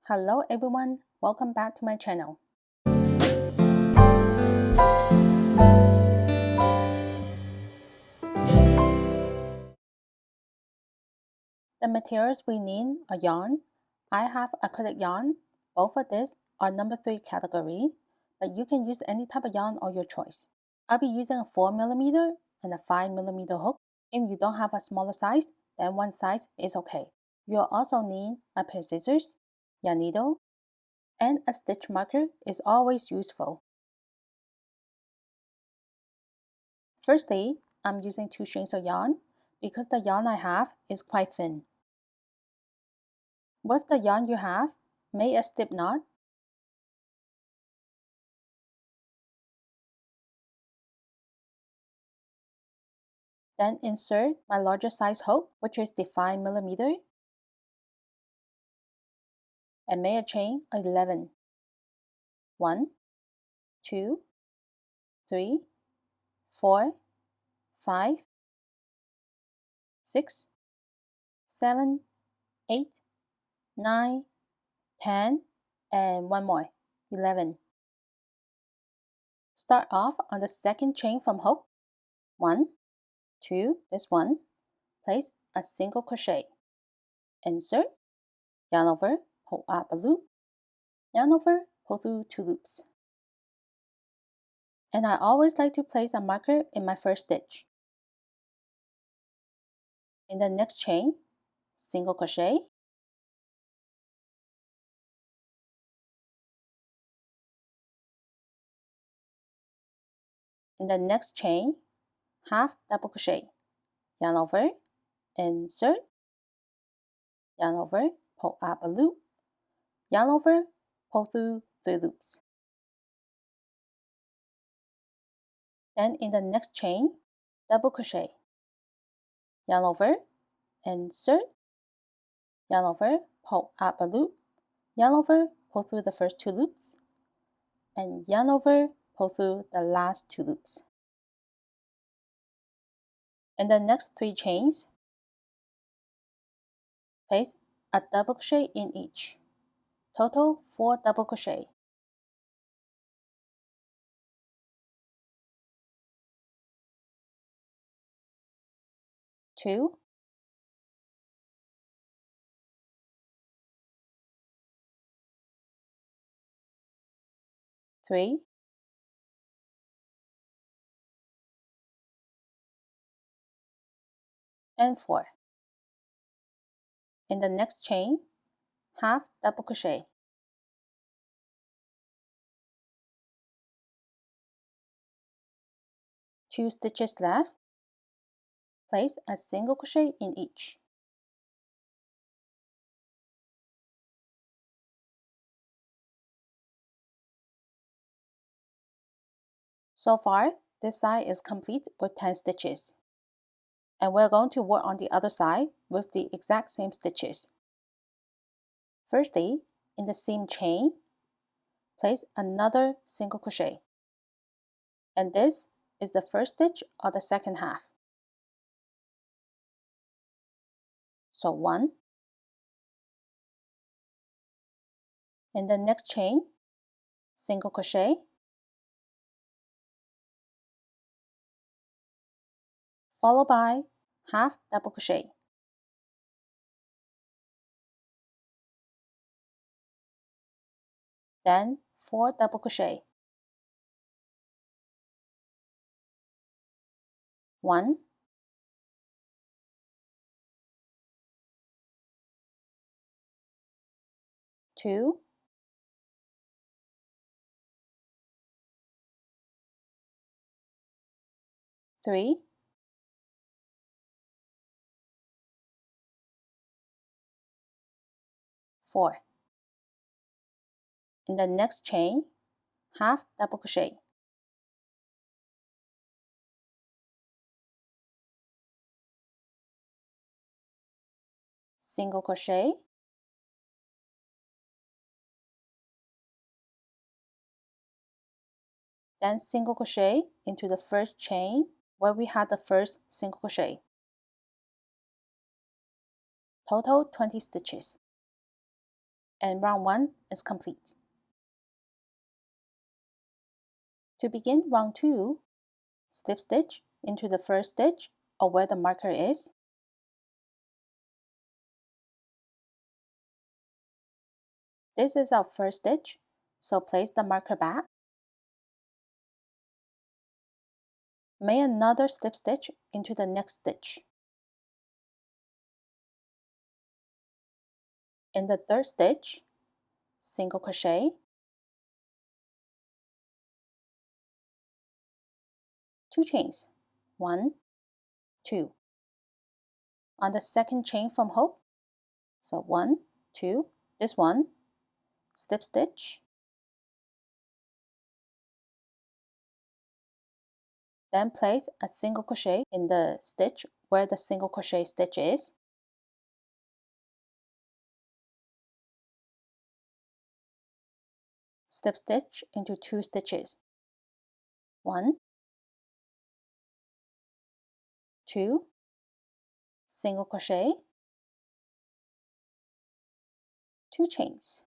Hello everyone, welcome back to my channel. The materials we need are yarn. I have acrylic yarn. Both of these are number 3 category, but you can use any type of yarn of your choice. I'll be using a 4mm and a 5mm hook. If you don't have a smaller size, then one size is okay. You'll also need a pair of scissors, yarn needle, and a stitch marker is always useful. Firstly, I'm using 2 strings of yarn because the yarn I have is quite thin. With the yarn you have, make a slip knot. Then insert my larger size hook, which is the 5mm, and make a chain of 11. 1, 2, 3, 4, 5, 6, 7, 8, 9, 10, and one more, 11. Start off on the second chain from hook. 1, 2, this one, place a single crochet. Insert, yarn over, pull up a loop, yarn over, pull through 2 loops. And I always like to place a marker in my first stitch. In the next chain, single crochet, in the next chain, half double crochet, yarn over, insert, yarn over, pull up a loop, yarn over, pull through 3 loops. Then in the next chain, double crochet, yarn over, insert, yarn over, pull up a loop, yarn over, pull through the first 2 loops, and yarn over, pull through the last 2 loops. In the next 3 chains, place a double crochet in each. Total 4 double crochet. 2, 3, and 4. In the next chain, half double crochet. 2 stitches left. Place a single crochet in each. So far, this side is complete with 10 stitches. And we're going to work on the other side with the exact same stitches. Firstly, in the same chain, place another single crochet. And this is the first stitch of the second half. So 1. In the next chain, single crochet, followed by half double crochet. Then 4 double crochet. 1, 2, 3, 4. In the next chain, half double crochet. Single crochet, then single crochet into the first chain where we had the first single crochet. Total 20 stitches. and round 1 is complete. To begin round 2, slip stitch into the first stitch or where the marker is. This is our first stitch, so place the marker back. Make another slip stitch into the next stitch. In the third stitch, single crochet, 2 chains, 1, 2. On the second chain from hook, so 1, 2, this one, slip stitch, then place a single crochet in the stitch where the single crochet stitch is. Slip stitch into 2 stitches, 1, 2, single crochet, 2 chains,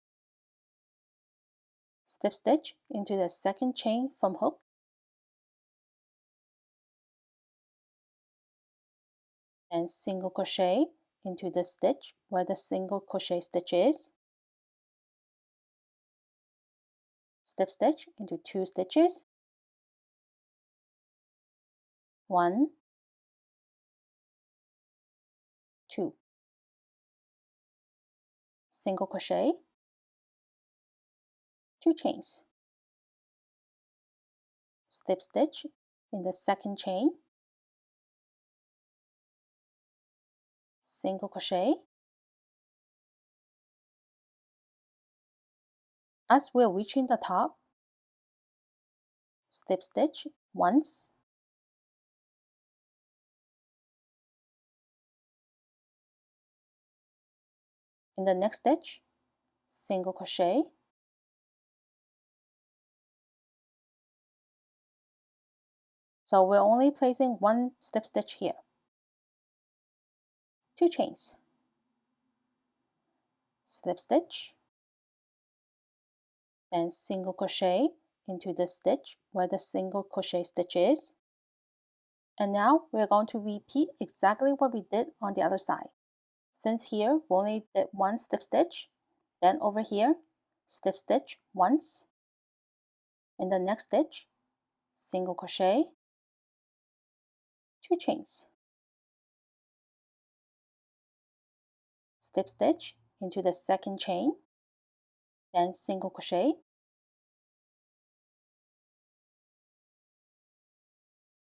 slip stitch into the second chain from hook, and single crochet into the stitch where the single crochet stitch is, slip stitch into 2 stitches, 1, 2, single crochet, 2 chains, slip stitch in the second chain, single crochet. As we're reaching the top, slip stitch once, in the next stitch, single crochet, so we're only placing 1 slip stitch here, 2 chains, slip stitch, then single crochet into the stitch where the single crochet stitch is. And now we're going to repeat exactly what we did on the other side. Since here we only did 1 slip stitch, then over here, slip stitch once, in the next stitch, single crochet, 2 chains, slip stitch into the second chain, then single crochet,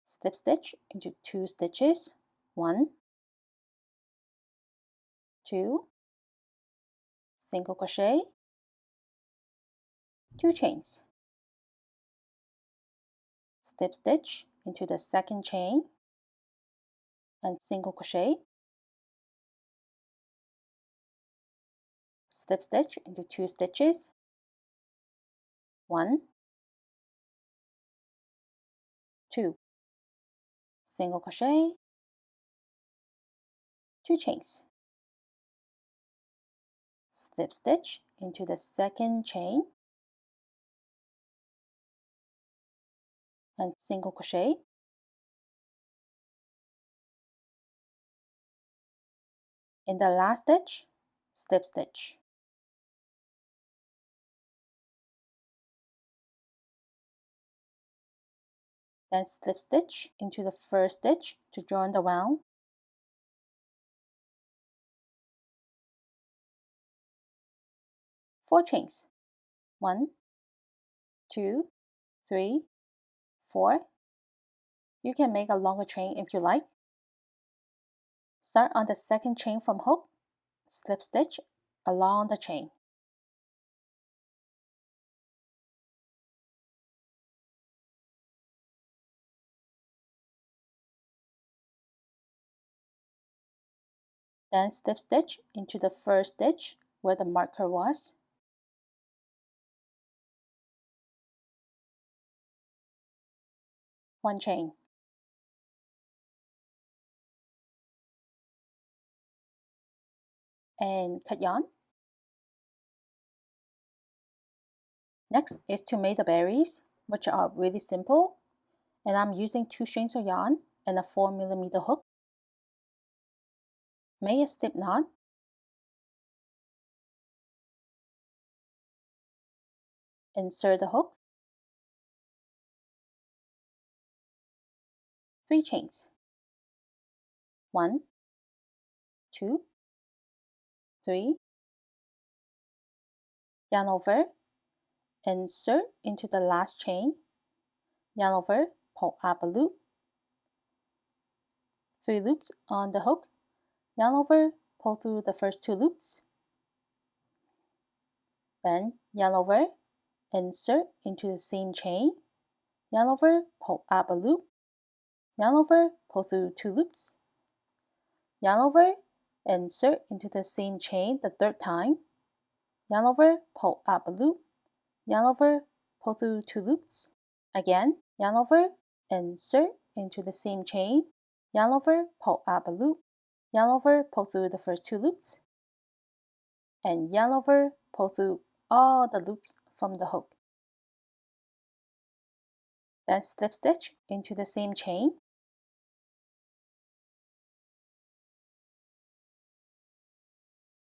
slip stitch into 2 stitches, 1, 2, single crochet, 2 chains, slip stitch into the second chain, and single crochet, slip stitch into 2 stitches, 1, 2, single crochet, 2 chains, slip stitch into the second chain, and single crochet, in the last stitch, slip stitch. Then slip stitch into the first stitch to join the round, 4 chains, 1, 2, 3, 4. You can make a longer chain if you like. Start on the second chain from hook, slip stitch along the chain. Then slip stitch into the first stitch where the marker was. One chain. And cut yarn. Next is to make the berries, which are really simple, and I'm using 2 strings of yarn and a 4mm hook. Make a slip knot. Insert the hook. 3 chains. 1, 2, 3. Yarn over. Insert into the last chain. Yarn over, pull up a loop. 3 loops on the hook. Yarn over, pull through the first 2 loops. Then yarn over, insert into the same chain. Yarn over, pull up a loop. Yarn over, pull through 2 loops. Yarn over, insert into the same chain the 3rd time. Yarn over, pull up a loop. Yarn over, pull through 2 loops. Again, yarn over, insert into the same chain. Yarn over, pull up a loop. Yarn over, pull through the first 2 loops. And yarn over, pull through all the loops from the hook. Then slip stitch into the same chain.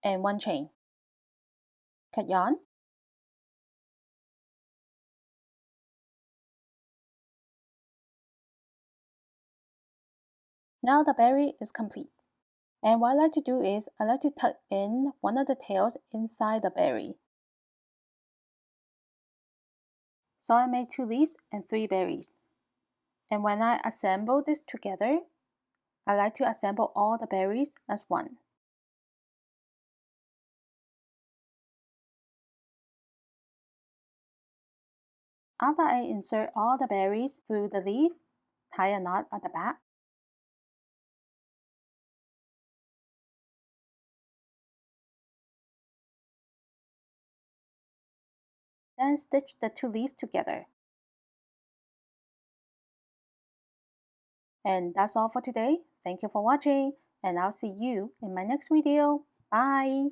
And 1 chain. Cut yarn. Now the berry is complete. And what I like to do is I like to tuck in one of the tails inside the berry. So I made 2 leaves and 3 berries. And when I assemble this together, I like to assemble all the berries as one. After I insert all the berries through the leaf, tie a knot at the back. Then stitch the 2 leaves together. And that's all for today. Thank you for watching, and I'll see you in my next video. Bye!